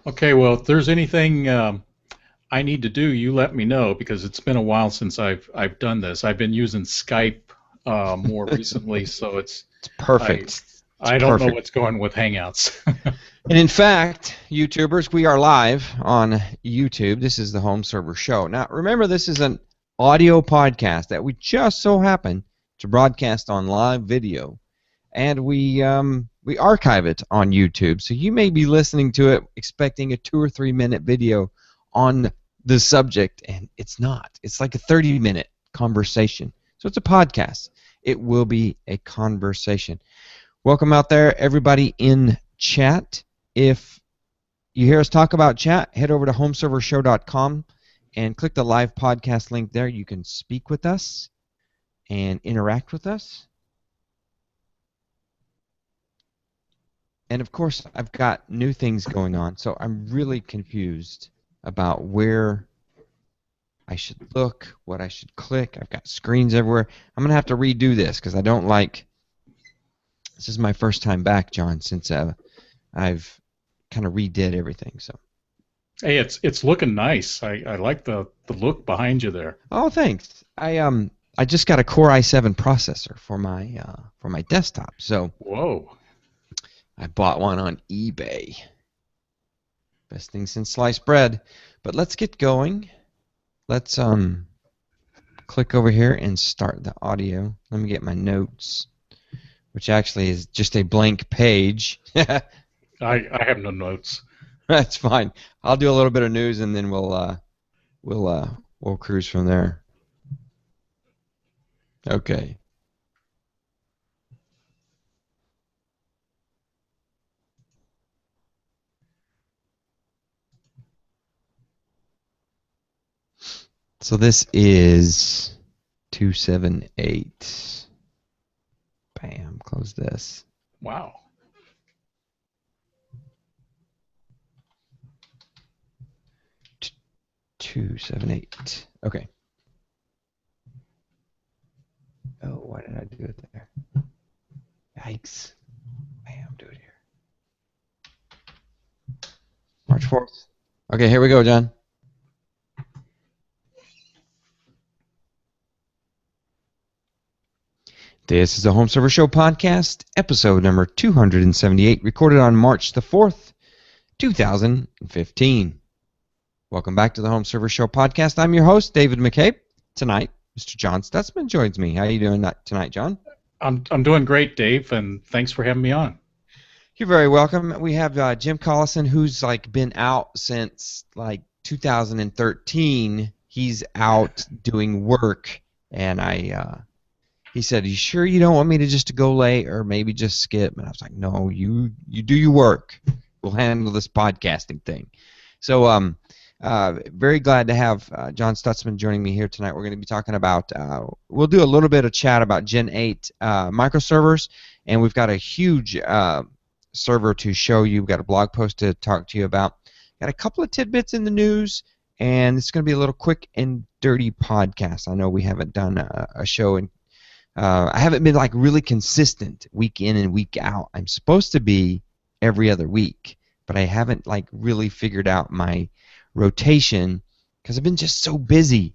Okay, well, if there's anything I need to do, you let me know because it's been a while since I've done this. I've been using Skype more recently, so It's I perfect. It's I don't know perfect. what's going with Hangouts. And in fact, YouTubers, we are live on YouTube. This is the Home Server Show. Now, remember, this is an audio podcast that we just so happen to broadcast on live video, and we archive it on YouTube. So you may be listening to it expecting a 2 or 3 minute video on the subject, and it's not. It's like a 30-minute conversation. So it's a podcast. It will be a conversation. Welcome out there, everybody in chat. If you hear us talk about chat, head over to homeservershow.com and click the live podcast link there. You can speak with us and interact with us. And of course, I've got new things going on, so I'm really confused about where I should look, what I should click. I've got screens everywhere. I'm going to have to redo this because I don't like. This is my first time back, John, since I've kind of redid everything. So. Hey, it's looking nice. I like the look behind you there. Oh, thanks. I just got a Core i7 processor for my desktop, so Whoa. I bought one on eBay. Best thing since sliced bread. But let's get going. Let's click over here and start the audio. Let me get my notes, which actually is just a blank page. I have no notes. That's fine. I'll do a little bit of news and then we'll cruise from there. Okay. So this is 278. Bam, close this. Wow. 278. Okay. Oh, why did I do it there? Yikes. Bam, do it here. March 4th. Okay, here we go, John. This is the Home Server Show podcast, episode number 278, recorded on March the 4th, 2015. Welcome back to the Home Server Show podcast. I'm your host, David McCabe. Tonight, Mr. John Stutzman joins me. How are you doing tonight, John? I'm doing great, Dave, and thanks for having me on. You're very welcome. We have Jim Collison, who's like been out since like 2013. He's out doing work, and he said, "You sure you don't want me to just to go late or maybe just skip?" And I was like, "No, you do your work. We'll handle this podcasting thing." So very glad to have John Stutzman joining me here tonight. We're going to be talking about, we'll do a little bit of chat about Gen 8 microservers, and we've got a huge server to show you. We've got a blog post to talk to you about. Got a couple of tidbits in the news, and it's going to be a little quick and dirty podcast. I know we haven't done a show in I haven't been like really consistent week in and week out. I'm supposed to be every other week, but I haven't like really figured out my rotation because I've been just so busy.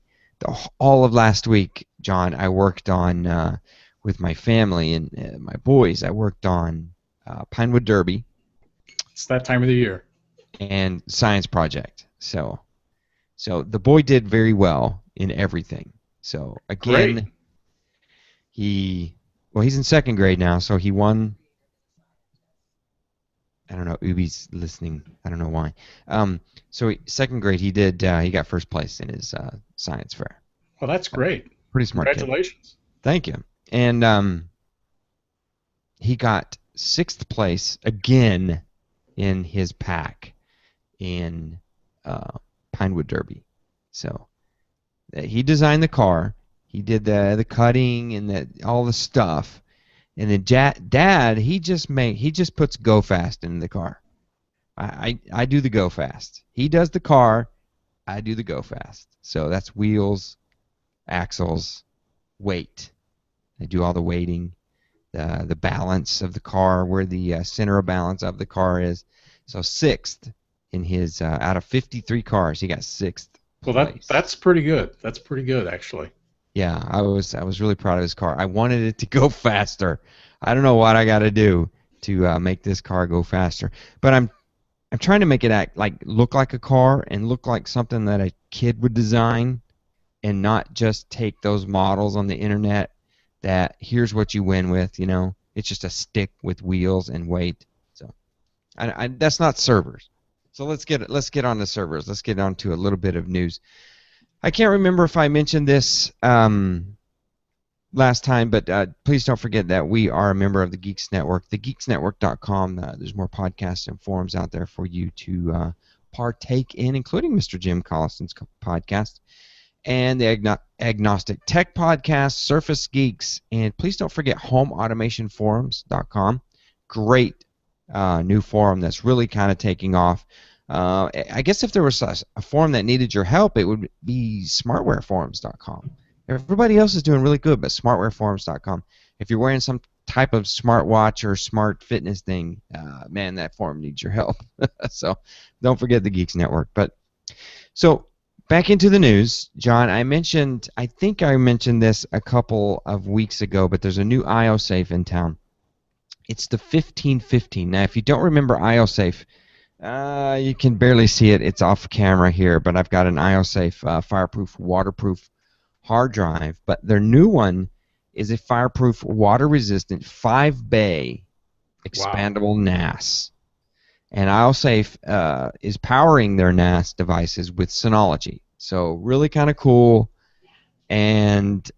All of last week, John, I worked on with my family and my boys. I worked on Pinewood Derby It's that time of the year. and science project. So the boy did very well in everything. So Great. again, he's in second grade now, so he won. I don't know. Ubi's listening. I don't know why. So second grade, he got first place in his science fair. Well, that's great. Pretty smart kid. Congratulations. Thank you. And he got sixth place again in his pack in Pinewood Derby. So he designed the car. He did the cutting and all the stuff. And then Dad, he just puts go fast in the car. I do the go fast. He does the car. I do the go fast. So that's wheels, axles, weight. I do all the weighting, the balance of the car, where the center of balance of the car is. So sixth in his out of 53 cars, he got sixth Well, place. that's pretty good. That's pretty good, actually. Yeah, I was really proud of his car. I wanted it to go faster. I don't know what I got to do to make this car go faster, but I'm trying to make it look like a car and look like something that a kid would design, and not just take those models on the internet that here's what you win with. It's just a stick with wheels and weight. So that's not servers. So let's get on to servers. Let's get on to a little bit of news. I can't remember if I mentioned this last time, but please don't forget that we are a member of the Geeks Network, thegeeksnetwork.com. There's more podcasts and forums out there for you to partake in, including Mr. Jim Collison's podcast, and the Agnostic Tech Podcast, Surface Geeks, and please don't forget homeautomationforums.com. Great new forum that's really kind of taking off. I guess if there was a forum that needed your help, it would be smartwareforums.com. Everybody else is doing really good, but smartwareforums.com. If you're wearing some type of smartwatch or smart fitness thing, man, that forum needs your help. So don't forget the Geeks Network. So back into the news, John. I think I mentioned this a couple of weeks ago, but there's a new IOSafe in town. It's the 1515. Now, if you don't remember IOSafe, you can barely see it. It's off camera here, but I've got an IOSafe fireproof, waterproof hard drive. But their new one is a fireproof, water-resistant 5-bay Wow. expandable NAS. And IOSafe is powering their NAS devices with Synology. So really kind of cool, and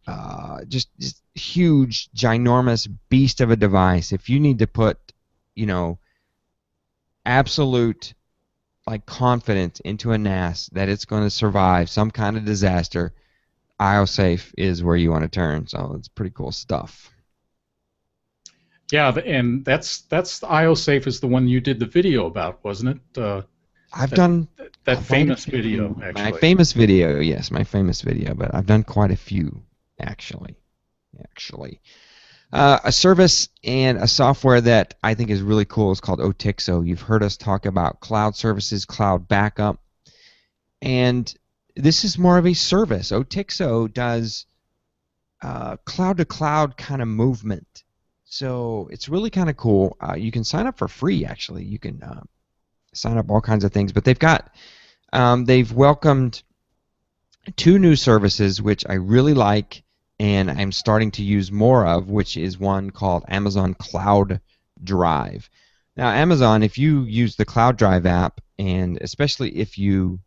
just huge, ginormous beast of a device. If you need to put, absolute confidence into a NAS that it's going to survive some kind of disaster, IOSafe is where you want to turn. So it's pretty cool stuff. Yeah, and that's IOSafe is the one you did the video about, wasn't it? I've That done that quite a famous few. video, My actually. famous video, yes, my famous video, but I've done quite a few, actually. A service and a software that I think is really cool is called Otixo. You've heard us talk about cloud services, cloud backup, and this is more of a service. Otixo does cloud-to-cloud kind of movement. So it's really kind of cool. You can sign up for free, actually. You can sign up all kinds of things, but they've welcomed 2 new services which I really like, and I'm starting to use more of, which is one called Amazon Cloud Drive. Now, Amazon, if you use the Cloud Drive app, and especially if you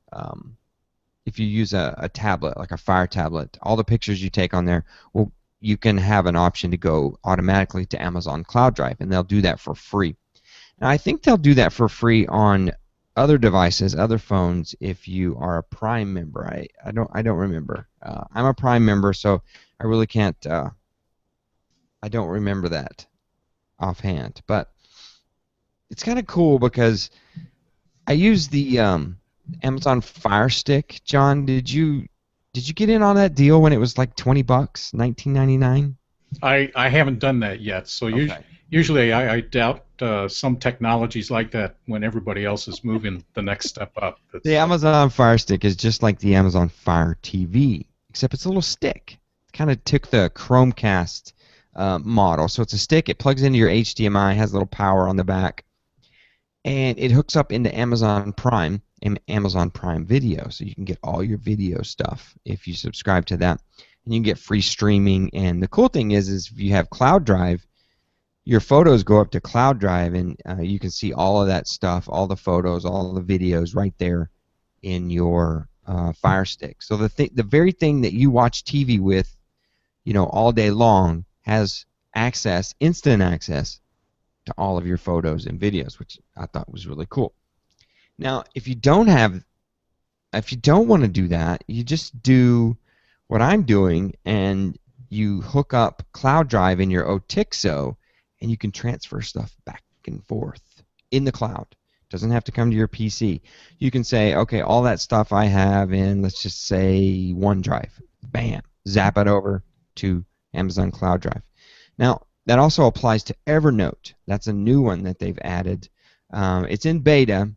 use a tablet, like a Fire tablet, all the pictures you take on there, well, you can have an option to go automatically to Amazon Cloud Drive, and they'll do that for free. Now, I think they'll do that for free on other devices, other phones, if you are a Prime member. I don't remember. I'm a Prime member, so I really can't. I don't remember that offhand, but it's kind of cool because I use the Amazon Fire Stick. John, did you get in on that deal when it was like $20, 19.99? I haven't done that yet, so Okay. usually I doubt some technologies like that when everybody else is moving the next step up. The That's Amazon Fire Stick is just like the Amazon Fire TV, except it's a little stick. It kind of took the Chromecast model. So it's a stick. It plugs into your HDMI, has a little power on the back, and it hooks up into Amazon Prime and Amazon Prime Video. So you can get all your video stuff if you subscribe to that. And you can get free streaming. And the cool thing is if you have Cloud Drive, your photos go up to Cloud Drive, and you can see all of that stuff, all the photos, all the videos right there in your Fire Stick. So the very thing that you watch TV with, all day long, has instant access to all of your photos and videos, which I thought was really cool. Now, if you don't want to do that, you just do what I'm doing, and you hook up Cloud Drive in your Otixo, and you can transfer stuff back and forth in the cloud. It doesn't have to come to your PC. You can say, okay, all that stuff I have in, let's just say, OneDrive. Bam, zap it over to Amazon Cloud Drive. Now, that also applies to Evernote. That's a new one that they've added. It's in beta,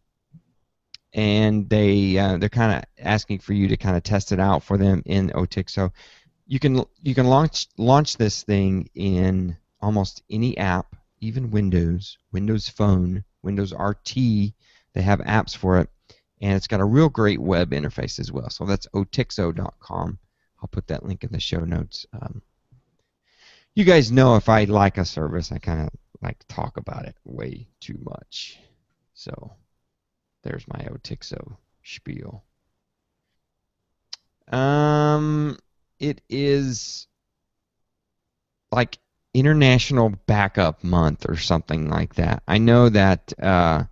and they're kind of asking for you to kind of test it out for them in OTIC. So you can launch this thing in almost any app, even Windows Phone, Windows RT. They have apps for it, and it's got a real great web interface as well. So that's otixo.com. I'll put that link in the show notes. You guys know if I like a service, I kind of like to talk about it way too much. So there's my Otixo spiel. It is like International Backup Month or something like that. I know that I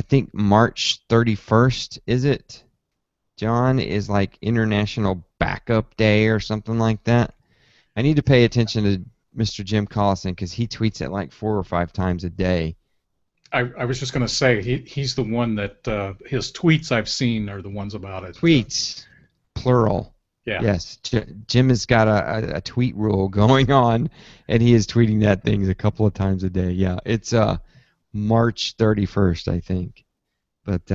think March 31st, is it, John, is like International Backup Day or something like that. I need to pay attention to Mr. Jim Collison because he tweets it like 4 or 5 times a day. I was just going to say he's the one that his tweets I've seen are the ones about it. Tweets, plural. Yeah. Yes, Jim has got a tweet rule going on, and he is tweeting that thing a couple of times a day. Yeah, it's March 31st, I think. But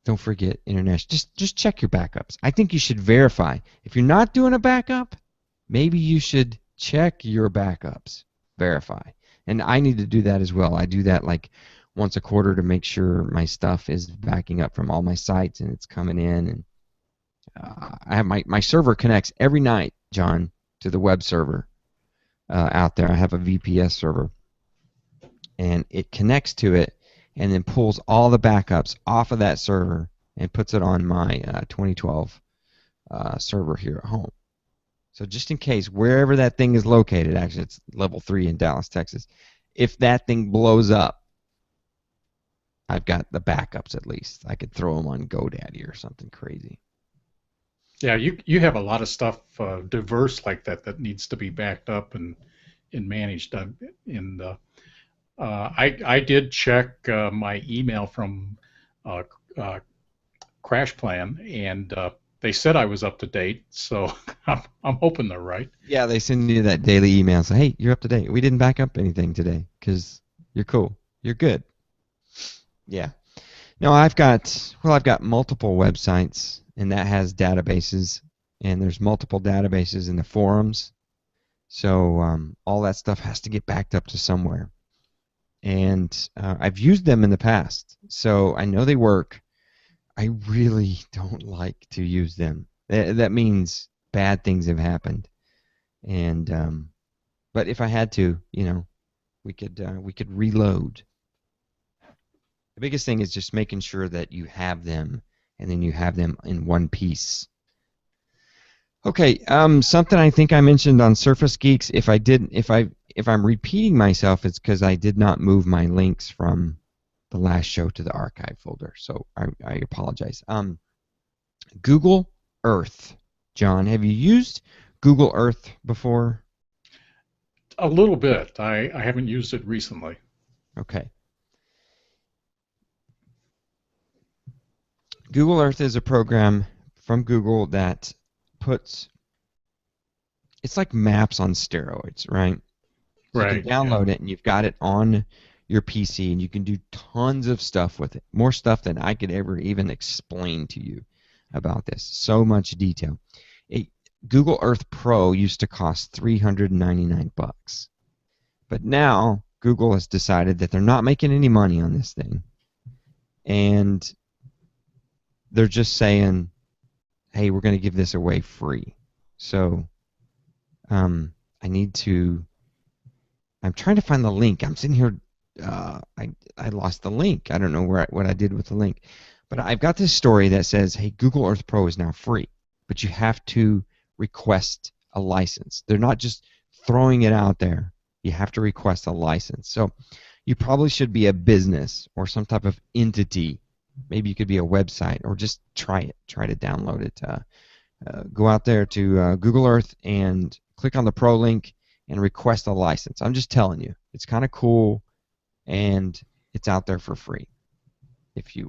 don't forget international. Just check your backups. I think you should verify. If you're not doing a backup, maybe you should check your backups. Verify. And I need to do that as well. I do that like once a quarter to make sure my stuff is backing up from all my sites and it's coming in. And I have my server connects every night, John, to the web server out there. I have a VPS server, and it connects to it and then pulls all the backups off of that server and puts it on my 2012 server here at home. So just in case, wherever that thing is located, actually it's level 3 in Dallas, Texas, if that thing blows up, I've got the backups at least. I could throw them on GoDaddy or something crazy. Yeah, you have a lot of stuff diverse like that needs to be backed up and managed. I did check my email from uh, uh, Crash Plan, and they said I was up to date, so I'm hoping they're right. Yeah, they send you that daily email. So, hey, you're up to date. We didn't back up anything today because you're cool. You're good. Yeah. No, I've got multiple websites, and that has databases, and there's multiple databases in the forums. So all that stuff has to get backed up to somewhere. And I've used them in the past, so I know they work. I really don't like to use them. That means bad things have happened. And but if I had to, we could reload. The biggest thing is just making sure that you have them, and then you have them in one piece. Okay, something I think I mentioned on Surface Geeks. If I'm repeating myself, it's because I did not move my links from the last show to the archive folder. So I apologize. Google Earth, John, have you used Google Earth before? A little bit. I haven't used it recently. Okay. Google Earth is a program from Google that it's like maps on steroids, right? So Right. you can download it, and you've got it on your PC, and you can do tons of stuff with it. More stuff than I could ever even explain to you about this. So much detail. Google Earth Pro used to cost $399, but now Google has decided that they're not making any money on this thing, and they're just saying, hey, we're going to give this away free. So I'm trying to find the link. I'm sitting here, I lost the link. I don't know what I did with the link. But I've got this story that says, hey, Google Earth Pro is now free, but you have to request a license. They're not just throwing it out there. You have to request a license. So you probably should be a business or some type of entity. Maybe you could be a website, or just try it. Try to download it. Go out there to Google Earth and click on the Pro link and request a license. I'm just telling you, it's kind of cool, and it's out there for free if you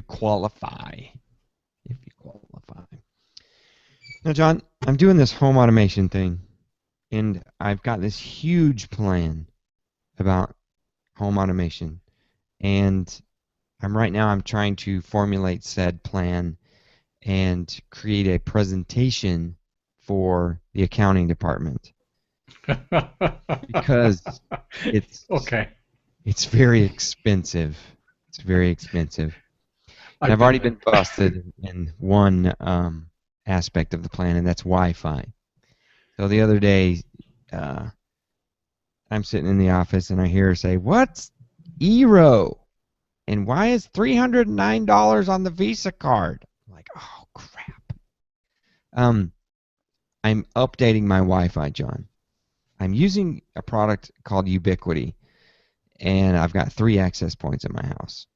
qualify. If you qualify. Now, John, I'm doing this home automation thing, and I've got this huge plan about home automation. And I'm trying to formulate said plan and create a presentation for the accounting department because it's Okay, it's very expensive. It's very expensive. And I've I've been already there. been busted in one aspect of the plan, and that's Wi-Fi. So the other day, uh, I'm sitting in the office and I hear her say, "What's Eero? And why is $309 on the Visa card?" I'm like, "Oh crap." Um, I'm updating my Wi-Fi, John. I'm using a product called Ubiquity, and I've got 3 access points in my house.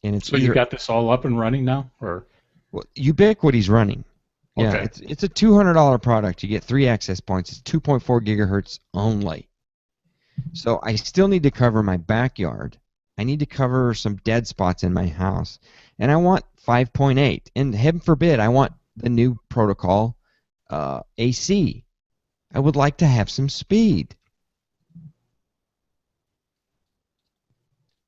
And it's So you either got this all up and running now, or well, Ubiquity's running. Yeah, okay? it's a $200 product. You get 3 access points. It's 2.4 gigahertz only. So I still need to cover my backyard. I need to cover some dead spots in my house. And I want 5.8. And heaven forbid, I want the new protocol AC. I would like to have some speed.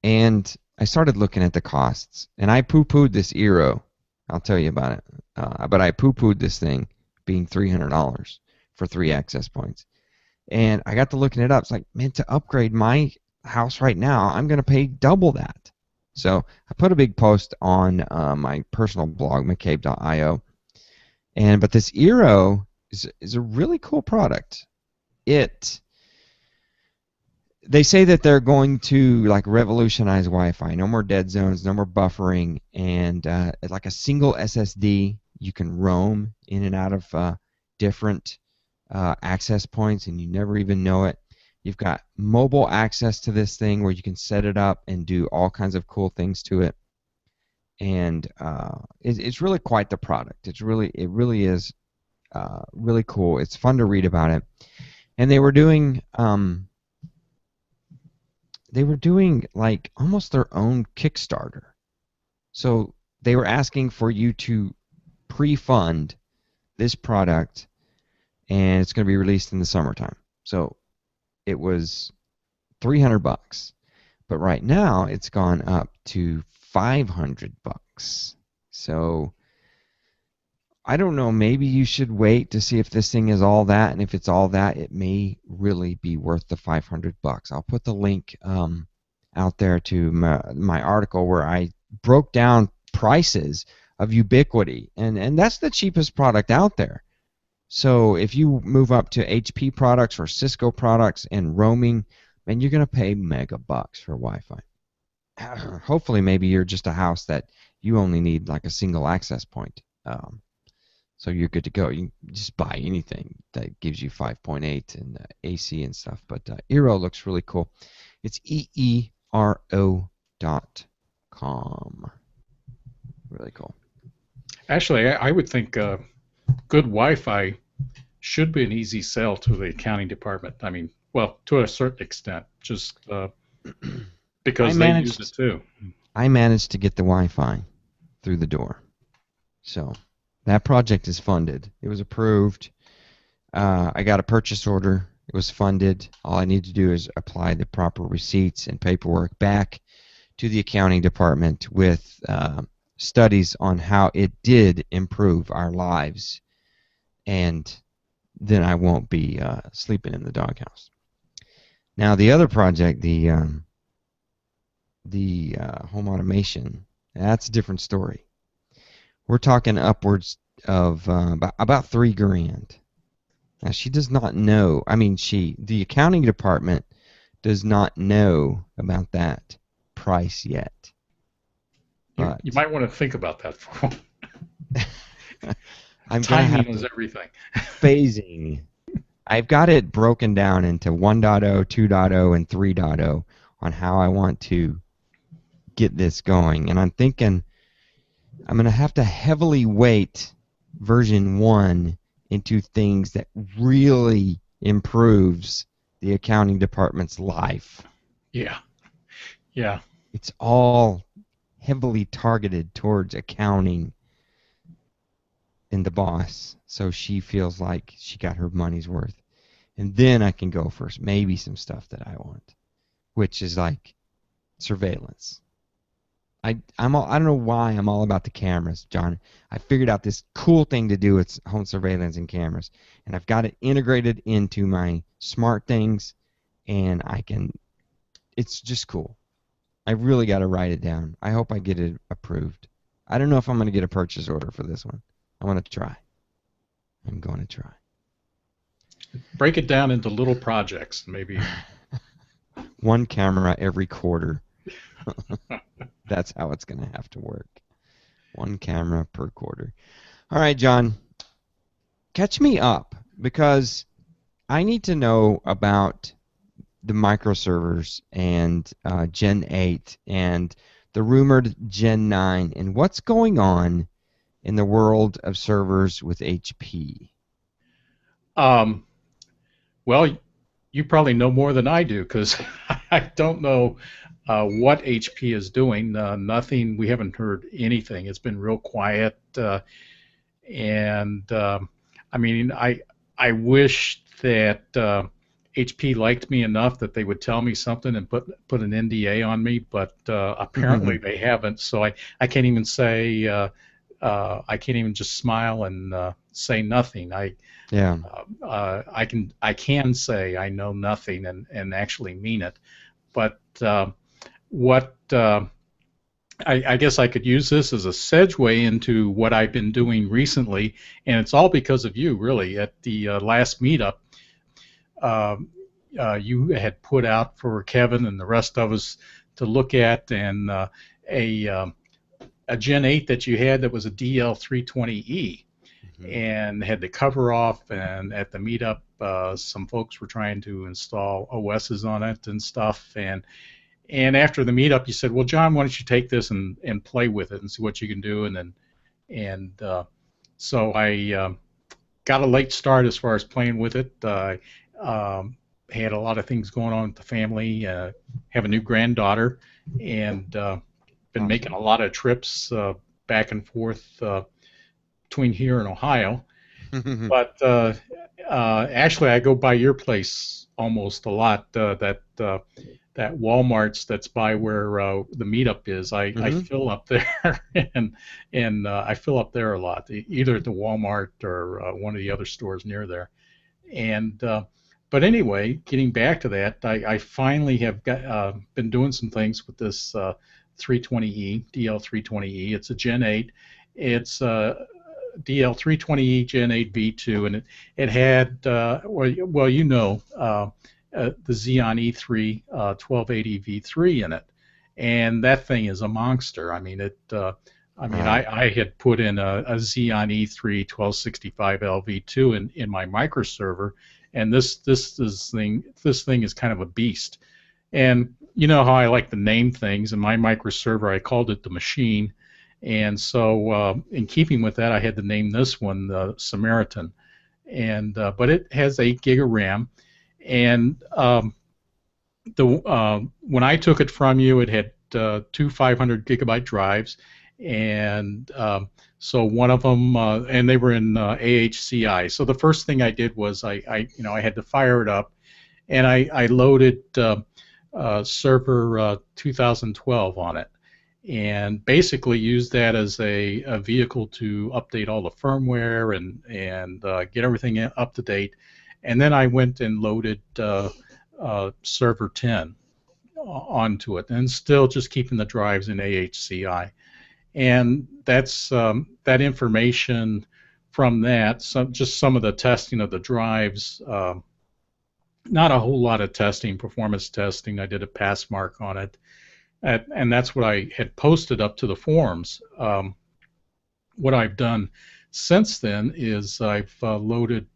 And I started looking at the costs. And I poo-pooed this Eero. I'll tell you about it. But I poo-pooed this thing being $300 for 3 access points. And I got to looking it up. It's like, man, to upgrade my house right now, I'm going to pay double that. So I put a big post on my personal blog, mccabe.io. But this Eero is a really cool product. It They say that they're going to like revolutionize Wi-Fi. No more dead zones, no more buffering, and like a single SSD, you can roam in and out of different access points, and you never even know it. You've got mobile access to this thing where you can set it up and do all kinds of cool things to it, and it's really quite the product. It really is really cool. It's fun to read about it, and they were doing like almost their own Kickstarter. So they were asking for you to pre-fund this product, and it's going to be released in the summertime. So it was $300, but right now it's gone up to $500. So I don't know. Maybe you should wait to see if this thing is all that, and if it's all that, it may really be worth the $500. I'll put the link out there to my article where I broke down prices of Ubiquity, and that's the cheapest product out there. So if you move up to HP products or Cisco products and roaming, man, you're gonna pay mega bucks for Wi-Fi. Hopefully, maybe you're just a house that you only need like a single access point. So you're good to go. You can just buy anything that gives you 5.8 and AC and stuff. But Eero looks really cool. It's EERO.com. Really cool. Actually, I would think good Wi-Fi should be an easy sell to the accounting department. I mean, well, to a certain extent, just I because they use it managed too. I managed to get the Wi-Fi through the door. So that project is funded. It was approved. I got a purchase order. It was funded. All I need to do is apply the proper receipts and paperwork back to the accounting department with studies on how it did improve our lives, and then I won't be sleeping in the doghouse. Now the other project, the home automation, that's a different story. We're talking upwards of about $3,000. Now she does not know. I mean, the accounting department does not know about that price yet. You But might want to think about that for I'm gonna timing have is to everything. phasing. I've got it broken down into 1.0, 2.0, and 3.0 on how I want to get this going. And I'm thinking I'm going to have to heavily weight version 1 into things that really improves the accounting department's life. Yeah, yeah. It's all heavily targeted towards accounting and the boss, so she feels like she got her money's worth. And then I can go for maybe some stuff that I want, which is like surveillance. I don't know why I'm all about the cameras, John. I figured out this cool thing to do with home surveillance and cameras, and I've got it integrated into my smart things, and I can. It's just cool. I really got to write it down. I hope I get it approved. I don't know if I'm going to get a purchase order for this one. I want to try. I'm going to try. Break it down into little projects, maybe. One camera every quarter. That's how it's going to have to work. One camera per quarter. All right, John. Catch me up because I need to know about the microservers and Gen 8 and the rumored Gen 9 and what's going on in the world of servers with HP. Um, well, you probably know more than I do because I don't know what HP is doing. Nothing. We haven't heard anything. It's been real quiet. And I mean, I wish that HP liked me enough that they would tell me something and put an NDA on me, but apparently they haven't. So I can't even say I can't even just smile and say nothing. Yeah. I can say I know nothing and actually mean it. But what I guess I could use this as a segue into what I've been doing recently, and it's all because of you, really. At the last meetup, uh, you had put out for Kevin and the rest of us to look at, and a Gen 8 that you had that was a DL320E, and had the cover off. And at the meetup, some folks were trying to install OSs on it and stuff, and after the meetup, you said, "Well, John, why don't you take this and play with it and see what you can do?" So I got a late start as far as playing with it. Had a lot of things going on with the family. Have a new granddaughter, and been making a lot of trips back and forth between here and Ohio. But actually, I go by your place almost a lot. That Walmart's that's by where the meetup is. I fill up there, and I fill up there a lot, either at the Walmart or one of the other stores near there. And but anyway, getting back to that, I finally have been doing some things with this 320E, DL320E. It's a Gen 8. It's DL320E Gen 8 V2, and it had well you know the Xeon E3 1280 V3 in it, and that thing is a monster. I mean I had put in a Xeon E3 1265L V2 in my microserver, and this thing is kind of a beast. And you know how I like to name things. In my microserver, I called it the machine, and so in keeping with that, I had to name this one the Samaritan. And but it has 8 gig of RAM, and when I took it from you, it had two 500 gigabyte drives, and so one of them, and they were in AHCI. So the first thing I did was I had to fire it up, and I loaded server 2012 on it, and basically used that as a vehicle to update all the firmware and get everything up to date. And then I went and loaded server 10 onto it, and still just keeping the drives in AHCI. And that's that information from that. Just some of the testing of the drives. Not a whole lot of testing, performance testing. I did a pass mark on it, and that's what I had posted up to the forums. What I've done since then is I've loaded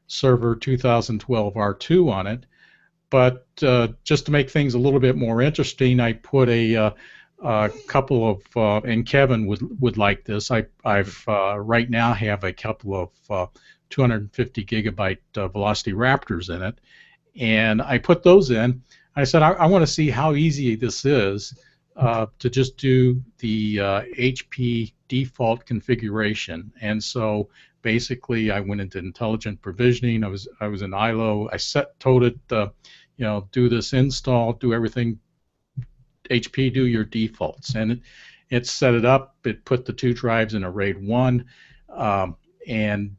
server 2012 R2 on it, but just to make things a little bit more interesting, I put a couple of, and Kevin would like this. I've right now have a couple of 250 gigabyte Velocity Raptors in it, and I put those in. I said I want to see how easy this is to just do the HP default configuration. And so basically I went into intelligent provisioning. I was in ILO. I told it do this install, do everything. HP, do your defaults, and it set it up. It put the two drives in a RAID 1, um, and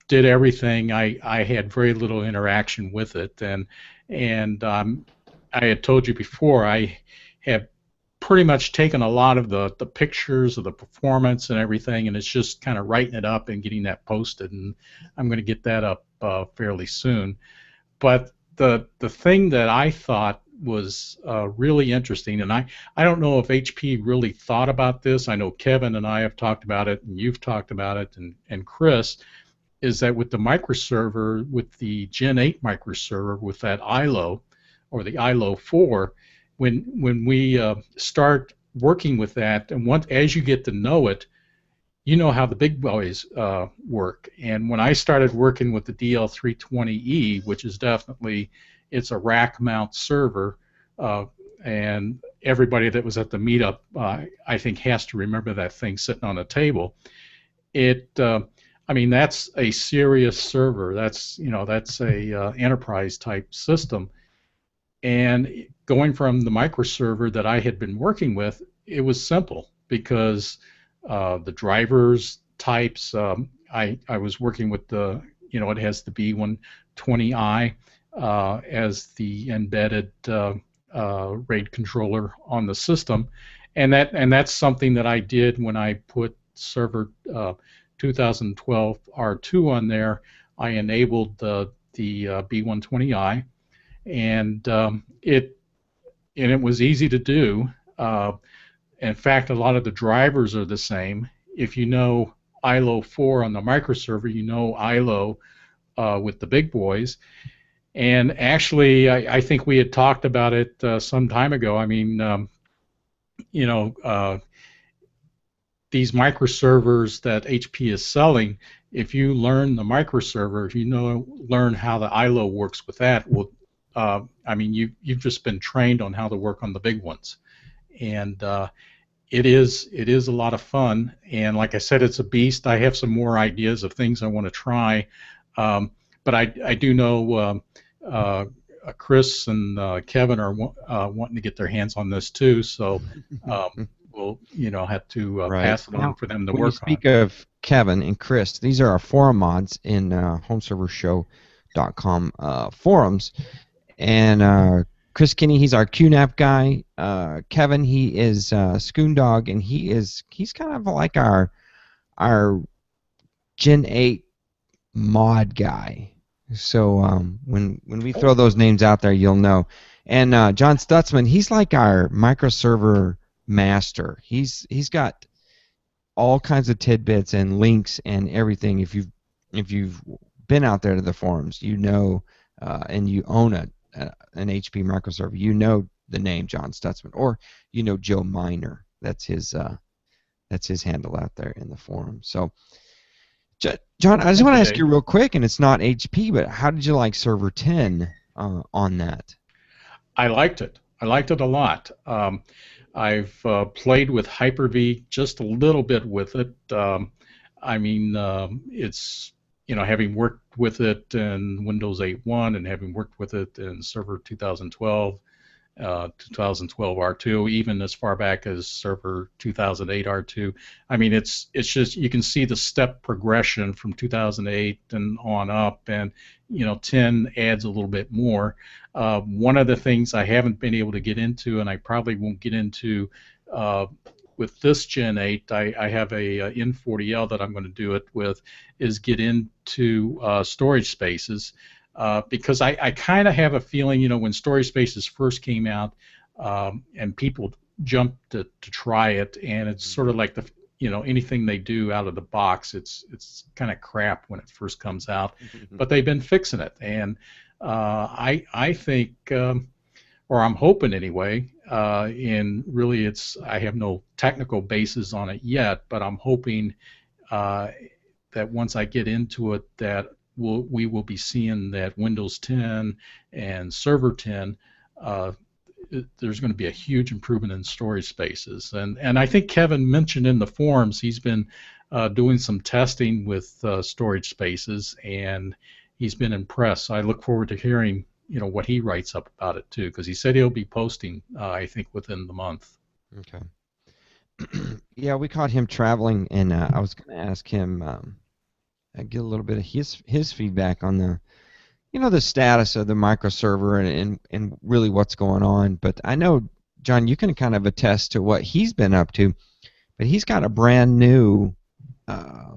did everything. I had very little interaction with it, and I had told you before, I have pretty much taken a lot of the pictures of the performance and everything, and it's just kind of writing it up and getting that posted, and I'm going to get that up fairly soon. But the thing that I thought was really interesting, and I don't know if HP really thought about this. I know Kevin and I have talked about it, and you've talked about it, and Chris, is that with the microserver, with the Gen 8 microserver, with that ILO or the ILO 4, when we start working with that, and once as you get to know it, you know how the big boys work. And when I started working with the DL320E, which is definitely, it's a rack mount server, uh, and everybody that was at the meetup, I think, has to remember that thing sitting on a table. It, I mean, that's a serious server. That's a enterprise type system. And going from the microserver that I had been working with, it was simple because the drivers types, I was working with it has the B120i as the embedded RAID controller on the system, and that's something that I did when I put server 2012 R2 on there. I enabled the B120i, and it was easy to do. In fact, a lot of the drivers are the same. If you know ILO 4 on the microserver, you know ILO with the big boys. And actually, I think we had talked about it some time ago. I mean, you know, uh, these microservers that HP is selling, if you learn the microserver, if you learn how the ILO works with that, well, I mean, you've just been trained on how to work on the big ones, and it is a lot of fun. And like I said, it's a beast. I have some more ideas of things I want to try, but I do know Chris and Kevin are wanting to get their hands on this too. So we'll have to Right. pass it on Now, for them to when you work on. speak of Kevin and Chris, these are our forum mods in homeservershow.com forums. And Chris Kinney, he's our QNAP guy. Kevin, he is Dog, and he's kind of like our Gen 8 mod guy. So when we throw those names out there, you'll know. And John Stutzman, he's like our microserver master. He's got all kinds of tidbits and links and everything. If you've been out there to the forums, and you own an HP microserver, you know the name John Stutzman, or Joe Miner. That's his handle out there in the forum. So, John, I just want to ask you real quick, and it's not HP, but how did you like Server 10 on that? I liked it. I liked it a lot. I've played with Hyper-V just a little bit with it. I mean, it's having worked with it in Windows 8.1 and having worked with it in Server 2012, 2012 R2, even as far back as Server 2008 R2. I mean, it's just, you can see the step progression from 2008 and on up, and 10 adds a little bit more. One of the things I haven't been able to get into, and I probably won't get into with this Gen 8, I have a N40L that I'm going to do it with, is get into storage spaces. Because I kind of have a feeling, when storage spaces first came out, and people jumped to try it, and it's sort of like anything they do out of the box, it's kind of crap when it first comes out, but they've been fixing it, and I think, or I'm hoping anyway, and really I have no technical basis on it yet, but I'm hoping that once I get into it, that we will be seeing that Windows 10 and Server 10, there's going to be a huge improvement in storage spaces. And I think Kevin mentioned in the forums he's been doing some testing with storage spaces, and he's been impressed. So I look forward to hearing what he writes up about it too, because he said he'll be posting, I think, within the month. Okay. Yeah, we caught him traveling, and I was going to ask him, get a little bit of his feedback on the status of the microserver and really what's going on. But I know, John, you can kind of attest to what he's been up to. But he's got a brand new, uh,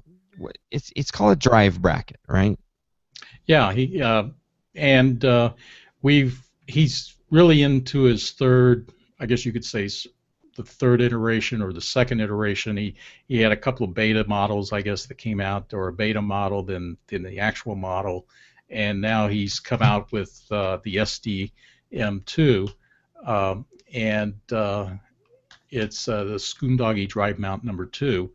it's called a drive bracket, right? Yeah, and he's really into his third, I guess you could say, the third iteration or the second iteration. He had a couple of beta models, I guess, that came out, or a beta model, then the actual model, and now he's come out with the SDM2, and it's the Skoondoggy drive mount number two,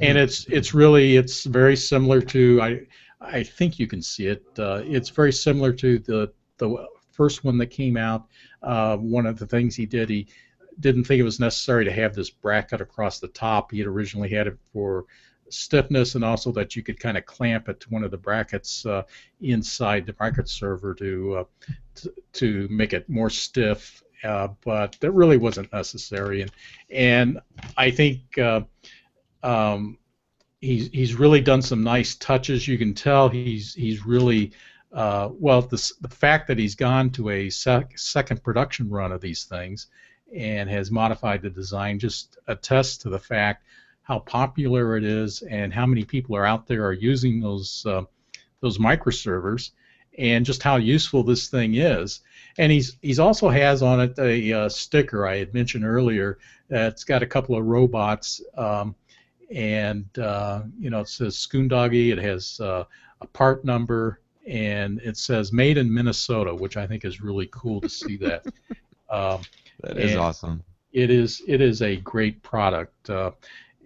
and it's very similar to, I think you can see it. It's very similar to the first one that came out. One of the things he didn't think it was necessary to have this bracket across the top. He had originally had it for stiffness, and also that you could kind of clamp it to one of the brackets inside the microserver to make it more stiff. But that really wasn't necessary, and I think he's really done some nice touches. You can tell he's really well, the fact that he's gone to a second production run of these things and has modified the design just attests to the fact how popular it is and how many people are out there are using those microservers, and just how useful this thing is. And he's also has on it a sticker I had mentioned earlier that's got a couple of robots, and it says Skoondoggy. It has a part number, and it says "Made in Minnesota," which I think is really cool to see that. Um, That is and awesome. it is a great product.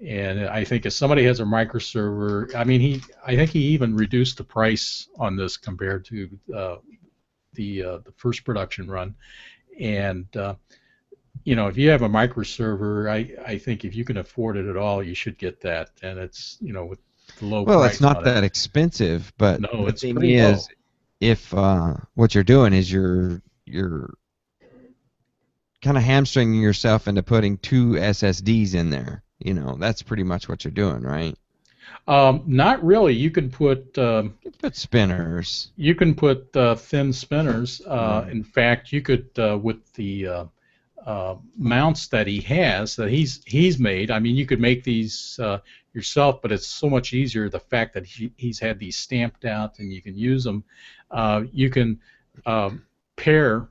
And I think if somebody has a microserver, I think he even reduced the price on this compared to the first production run. And if you have a microserver, I think if you can afford it at all, you should get that. And it's with the low Well, it's price not on it. that expensive, but No, the it's thing pretty is, low. if what you're doing is you're kind of hamstringing yourself into putting two SSDs in there. That's pretty much what you're doing, right? Not really. You put spinners, You can put thin spinners. right? In fact, you could with the mounts that he has that he's made. You could make these yourself, but it's so much easier. The fact that he's had these stamped out and you can use them. You can pair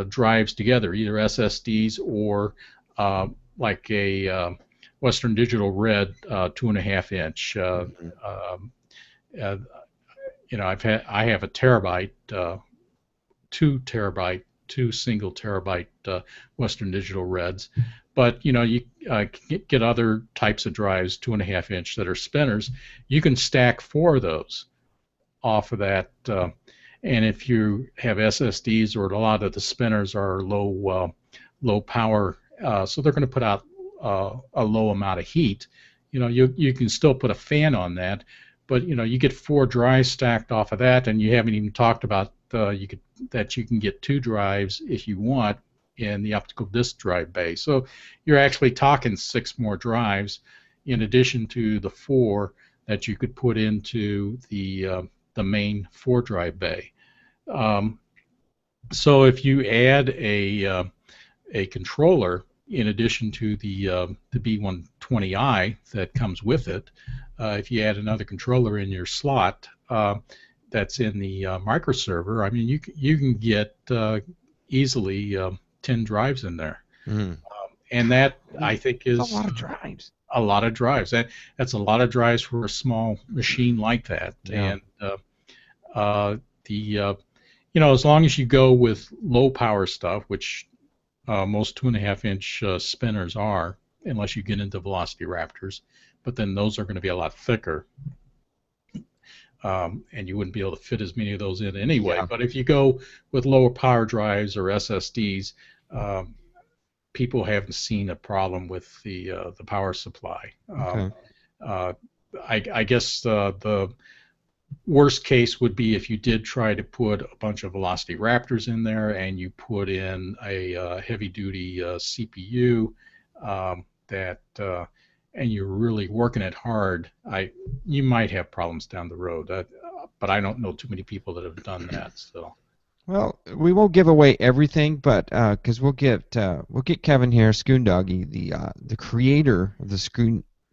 drives together, either SSDs or like a Western Digital Red 2.5 inch. Hmm. Um, uh, I have a terabyte, 2 terabyte, two single terabyte Western Digital Reds, but you can get other types of drives, 2.5 inch, that are spinners. You can stack four of those off of that, and if you have SSDs, or a lot of the spinners are low power, so they're going to put out a low amount of heat. You can still put a fan on that, but you get four drives stacked off of that, and you haven't even talked about you can get two drives if you want in the optical disk drive bay. So you're actually talking six more drives in addition to the four that you could put into the main four drive bay. Um, so if you add a controller in addition to the B120i that comes with it, if you add another controller in your slot that's in the microserver, you can get easily 10 drives in there, Mm. and that Man, I think that's a is lot of drives. a lot of drives. That's a lot of drives for a small machine like that, Yeah. and uh, the as long as you go with low power stuff, which most 2.5 inch spinners are, unless you get into Velocity Raptors, but then those are going to be a lot thicker, and you wouldn't be able to fit as many of those in anyway. Yeah. But if you go with lower power drives or SSDs, um, people haven't seen a problem with the power supply. Okay. Uh, I guess the Worst case would be if you did try to put a bunch of Velocity Raptors in there and you put in a heavy duty CPU that and you're really working it hard, you might have problems down the road. But I don't know too many people that have done that. So Well, we won't give away everything, but because we'll get Kevin here, Schoondoggy, the creator of the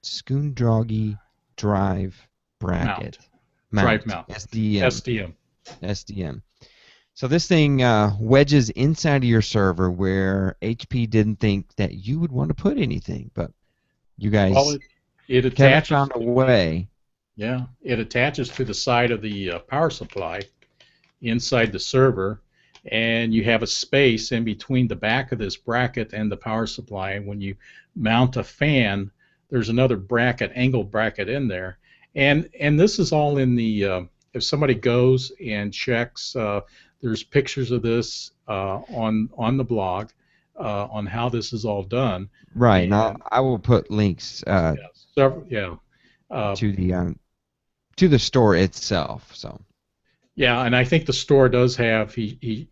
Schoondoggy Drive mount, bracket drive mount mount, SDM SDM. SDM. So this thing wedges inside of your server where HP didn't think that you would want to put anything, but you Well, guys, it Kevin attaches found a to way. it attaches to the side of the power supply inside the server, and you have a space in between the back of this bracket and the power supply. And when you mount a fan, there's another bracket, angle bracket in there, and this is all in the. If somebody goes and checks, there's pictures of this on the blog on how this is all done, Right, and and I will put links yeah, several, yeah. Uh, to the store itself. So Yeah, and I think the store does have he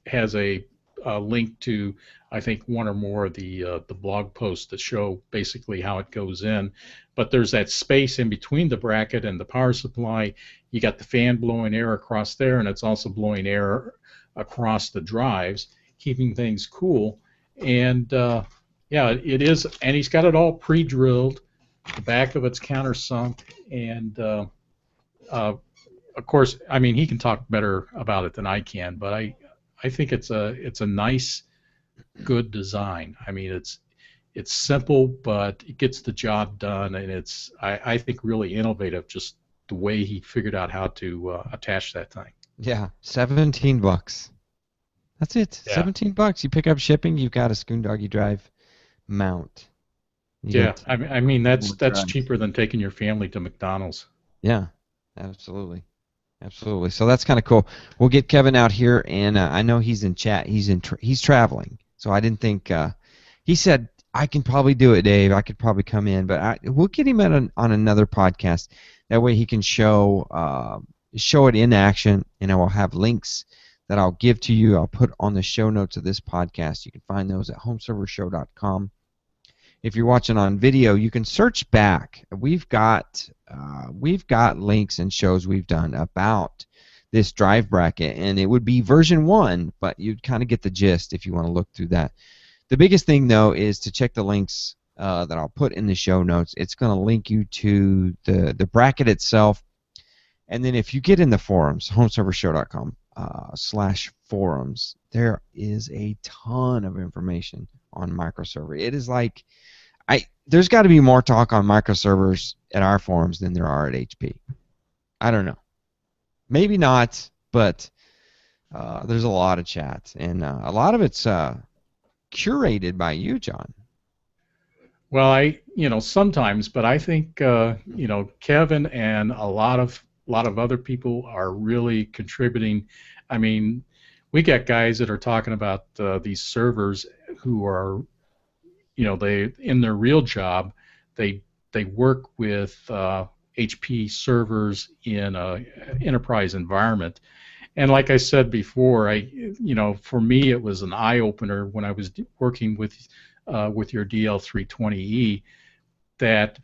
has a link to I think one or more of the blog posts that show basically how it goes in. But there's that space in between the bracket and the power supply. You got the fan blowing air across there, and it's also blowing air across the drives, keeping things cool. And yeah, it is, and he's got it all pre-drilled. The back of it's countersunk, and uh, of course, I mean, he can talk better about it than I can, but I think it's a nice, good design. I mean, it's simple, but it gets the job done, and I think really innovative. Just the way he figured out how to attach that thing. yeah, $17. That's it. Yeah, $17. You pick up shipping, you've got a Schoondoggy Drive mount. You yeah. get I mean more that's drives. cheaper than taking your family to McDonald's. Yeah, absolutely. Absolutely. So that's kind of cool. We'll get Kevin out here, and I know he's in chat. He's traveling, so I didn't think. He said I can probably do it, Dave. I could probably come in, but we'll get him on another podcast. That way he can show it in action, and I will have links that I'll give to you. I'll put on the show notes of this podcast. You can find those at homeservershow.com. If you're watching on video, you can search back. We've got links and shows we've done about this drive bracket, and it would be version 1, but you'd kind of get the gist if you want to look through that. The biggest thing, though, is to check the links that I'll put in the show notes. It's going to link you to the bracket itself, and then if you get in the forums, homeservershow.com /forums, there is a ton of information on microserver. It is like there's got to be more talk on microservers at our forums than there are at HP. I don't know. Maybe not, but there's a lot of chat, and a lot of it's curated by you, John. Well, sometimes, but I think Kevin and a lot of other people are really contributing. I mean, we got guys that are talking about these servers who are, they in their real job, they work with HP servers in a enterprise environment. And like I said before, for me it was an eye opener when I was working with your DL320E that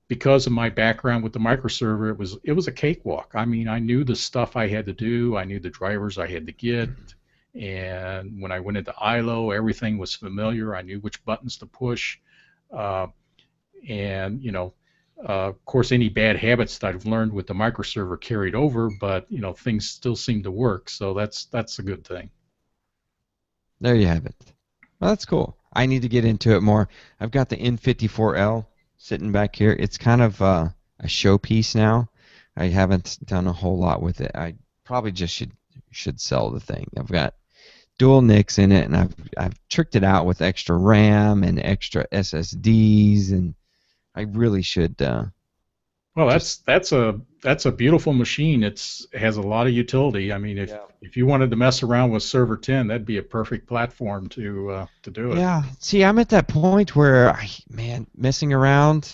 because of my background with the microserver, it was a cakewalk. I mean, I knew the stuff I had to do, I knew the drivers I had to get, and when I went into ILO, everything was familiar. I knew which buttons to push, uh, and of course, any bad habits that I've learned with the microserver carried over, but things still seem to work, so that's a good thing. There you have it. Well, that's cool. I need to get into it more. I've got the N54L sitting back here. It's kind of a showpiece now. I haven't done a whole lot with it. I probably just should sell the thing. I've got dual NICs in it, and I've tricked it out with extra RAM and extra SSDs, and I really should Well, just that's a beautiful machine. It has a lot of utility. I mean, if yeah. if you wanted to mess around with Server 10, that'd be a perfect platform to do it. Yeah. See, I'm at that point where messing around,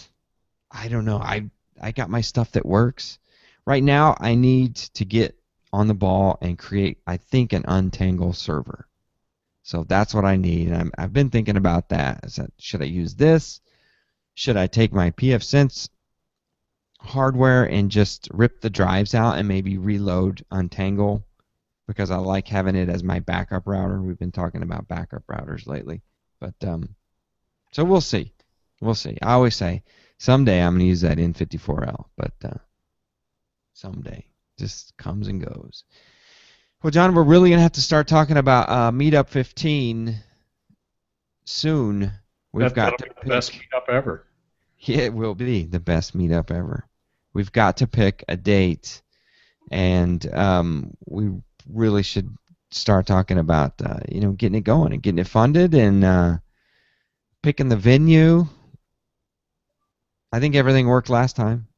I don't know. I got my stuff that works. Right now, I need to get on the ball and create, I think, an untangle server. So that's what I need. And I've been thinking about that. I said, should I use this? Should I take my pfSense hardware and just rip the drives out and maybe reload untangle? Because I like having it as my backup router. We've been talking about backup routers lately. But so we'll see. We'll see. I always say someday I'm going to use that N54L, but someday just comes and goes. Well, John, we're really going to have to start talking about Meetup 15 soon. We've got That'll to be the best pick. meetup ever. Yeah, it will be the best meetup ever. We've got to pick a date, and we really should start talking about getting it going and getting it funded and picking the venue. I think everything worked last time.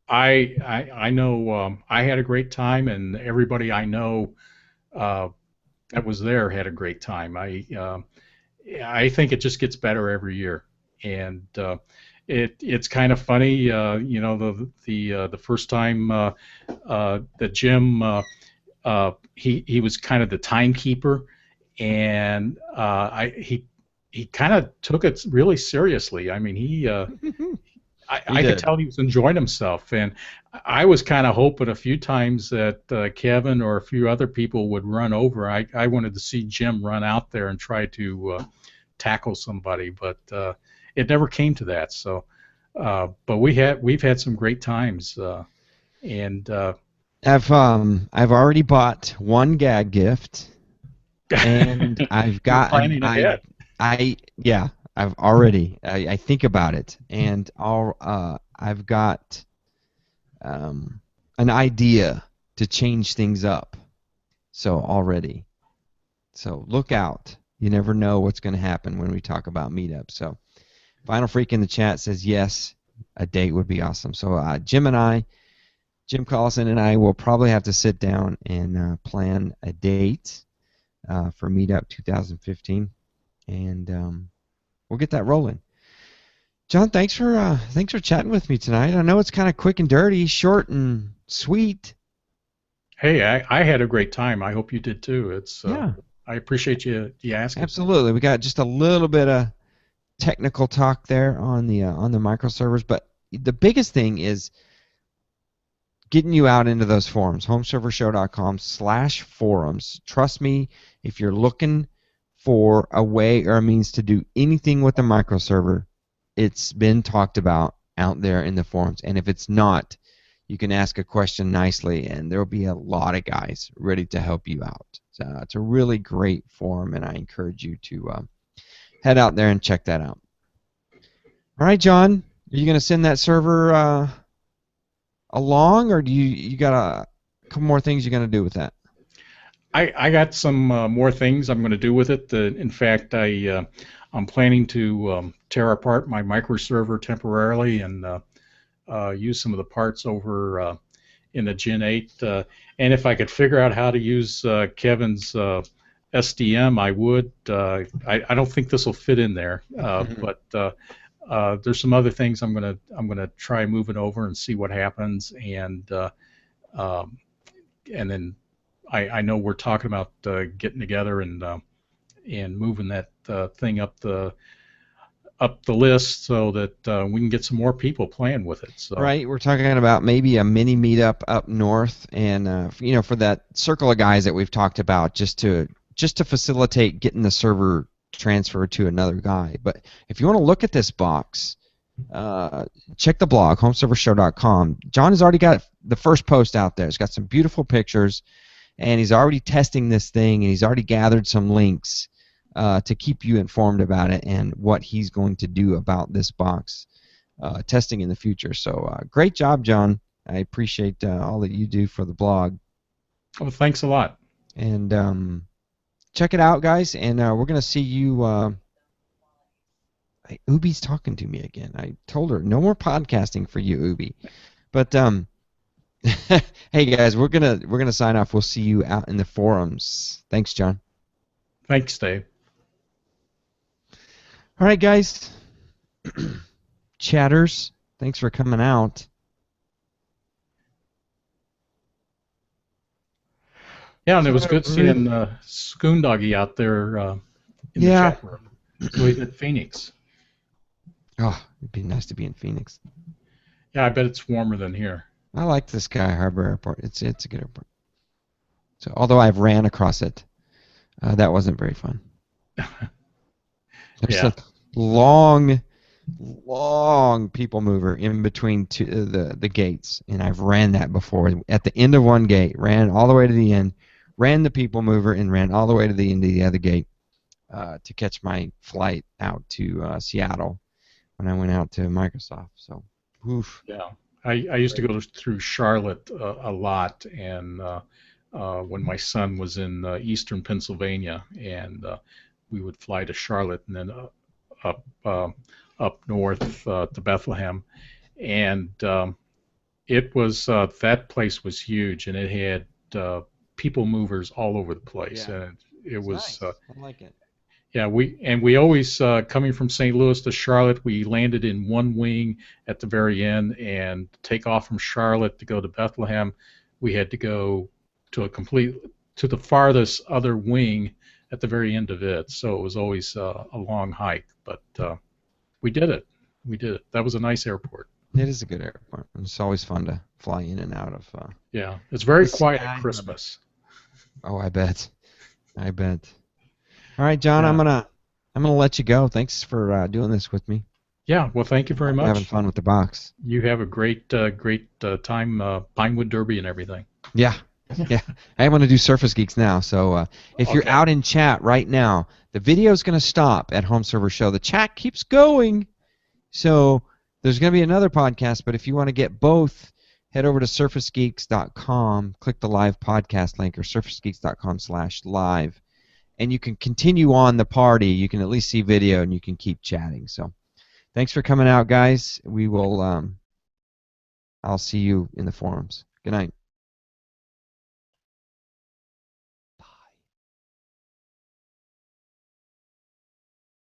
I know I had a great time, and everybody I know uh, that was there had a great time. I think it just gets better every year, and it's kind of funny. The first time that Jim he was kind of the timekeeper, and he kind of took it really seriously. I mean, He I could did. tell he was enjoying himself, and I was kind of hoping a few times that Kevin or a few other people would run over. I wanted to see Jim run out there and try to tackle somebody, but it never came to that. So, but we've had some great times, and I've already bought one gag gift, and I've you're got an planning ahead. I yeah, I think about it, and I've got an idea to change things up. So already, so look out. You never know what's going to happen when we talk about meetups. So Final Freak in the chat says yes, a date would be awesome. So Jim Collison and I will probably have to sit down and plan a date for Meetup 2015, and we'll get that rolling. John, thanks for chatting with me tonight. I know it's kind of quick and dirty, short and sweet. Hey, I had a great time. I hope you did too. It's Yeah, I appreciate you asking. absolutely. We got just a little bit of technical talk there on the microservers, but the biggest thing is getting you out into those forums. Homeservershow.com/forums. Trust me, if you're looking for a way or a means to do anything with a microserver, it's been talked about out there in the forums. And if it's not, you can ask a question nicely, and there will be a lot of guys ready to help you out. So it's a really great forum, and I encourage you to head out there and check that out. All right, John, are you going to send that server along, or do you got a couple more things you're going to do with that? I got some more things I'm going to do with it. In fact, I'm planning to tear apart my microserver temporarily and use some of the parts over in the Gen 8. And if I could figure out how to use Kevin's SDM, I would. I don't think this will fit in there, but there's some other things I'm gonna try moving over and see what happens, um, and then I know we're talking about getting together and moving that thing up the list so that we can get some more people playing with it. So Right, we're talking about maybe a mini meetup up north, and for that circle of guys that we've talked about, just to facilitate getting the server transferred to another guy. But if you want to look at this box, check the blog, homeservershow.com. John has already got the first post out there. It's got some beautiful pictures, and he's already testing this thing, and he's already gathered some links to keep you informed about it and what he's going to do about this box testing in the future. So great job, John. I appreciate all that you do for the blog. well, thanks a lot. And check it out, guys. And we're going to see you. Ubi's talking to me again. I told her no more podcasting for you, Ubi. But hey, guys, we're gonna sign off. We'll see you out in the forums. Thanks, John. Thanks, Dave. All right, guys. Chatters, thanks for coming out. Yeah, and it So was good really, seeing Doggy out there in the yeah. chat room. So he's at Phoenix. Oh, it'd be nice to be in Phoenix. Yeah, I bet it's warmer than here. I like the Sky Harbor Airport. It's a good airport. So although I've ran across it, that wasn't very fun. There's Yeah, a long, long people mover in between the gates, and I've ran that before. At the end of one gate, ran all the way to the end, ran the people mover, and ran all the way to the end of the other gate to catch my flight out to Seattle when I went out to Microsoft. So, oof. yeah. I used to go through Charlotte a lot, and when my son was in eastern Pennsylvania, and we would fly to Charlotte and then up up north to Bethlehem, and it was that place was huge, and it had people movers all over the place, Yeah, and it it's was nice. I like it. yeah, we always coming from St. Louis to Charlotte, we landed in one wing at the very end, and to take off from Charlotte to go to Bethlehem, we had to go to a complete to the farthest other wing at the very end of it. So it was always a long hike, but we did it. We did it. That was a nice airport. It is a good airport. It's always fun to fly in and out of Yeah, it's very the quiet at Sky Harbor. Christmas. Oh, I bet. I bet. All right, John, Yeah, I'm gonna let you go. Thanks for doing this with me. yeah. Well, thank you very Having much. fun with the box. You have a great time, Pinewood Derby and everything. Yeah, yeah. I want to do Surface Geeks now. So if you're Okay. out in chat right now, the video's gonna stop at Home Server Show. The chat keeps going. So there's gonna be another podcast, but if you want to get both, head over to surfacegeeks.com, click the live podcast link, or surfacegeeks.com/live. And you can continue on the party. You can at least see video, and you can keep chatting. So, thanks for coming out, guys. We will. I'll see you in the forums. Good night.